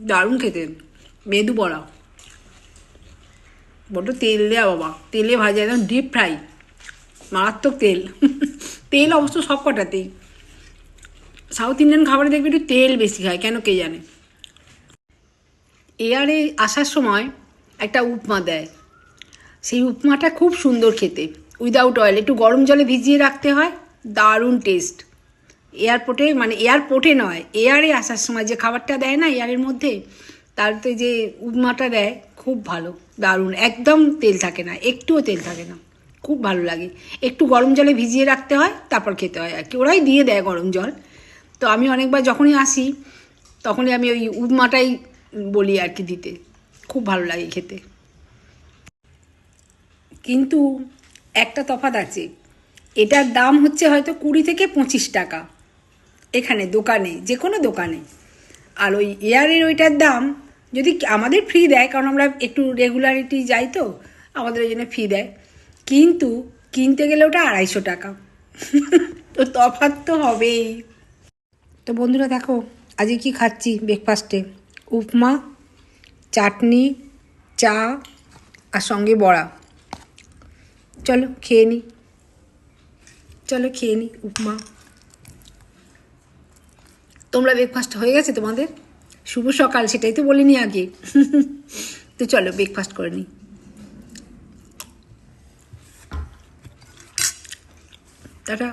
দারুণ খেতে। মেদু বড়া বড্ড তেল দেয়া বাবা, তেলে ভাজা, একদম ডিপ ফ্রাই, মারাত্মক তেল। তেল অবশ্য সব কটাতেই, সাউথ ইন্ডিয়ান খাবারে দেখবি একটু তেল বেশি হয়, কেন কে জানে। এয়ারে আসার সময় একটা উপমা দেয়, সেই উপমাটা খুব সুন্দর খেতে, উইদাউট অয়েল, একটু গরম জলে ভিজিয়ে রাখতে হয়, দারুণ টেস্ট। এয়ারপোর্টে, মানে এয়ারপোর্টে নয়, এয়ারে আসার সময় যে খাবারটা দেয় না এয়ারের মধ্যে, তারতে যে উপমাটা দেয় খুব ভালো, দারুণ, একদম তেল থাকে না, একটুও তেল থাকে না, খুব ভালো লাগে। একটু গরম জলে ভিজিয়ে রাখতে হয়, তারপর খেতে হয় আর কি, ওরাই দিয়ে দেয় গরম জল। তো আমি অনেকবার যখনই আসি তখনই আমি ওই উপমাটাই বলি আর কি দিতে, খুব ভালো লাগে খেতে। কিন্তু একটা তফাৎ আছে, এটার দাম হচ্ছে হয়তো 20 থেকে 25 টাকা এখানে দোকানে, যে কোনো দোকানে। আর ওই এয়ারের ওইটার দাম, যদি আমাদের ফ্রি দেয়, কারণ আমরা একটু রেগুলারিটি যাই তো, আমাদের ওই জন্য ফ্রি দেয়, কিন্তু কিনতে গেলে ওটা 250 টাকা। তো তফাৎ তো হবেই। তো বন্ধুরা দেখো, আজকে কি খাচ্ছি ব্রেকফাস্টে, উপমা, চাটনি, চা, আর সঙ্গে বড়া। চলো খেয়ে নিই, চলো খেয়ে নিই উপমা। তোমরা ব্রেকফাস্ট হয়ে গেছে তোমাদের? শুভ সকাল, সেটাই তো বলিনি আগে। তো চলো ব্রেকফাস্ট করে নিই। টাটা।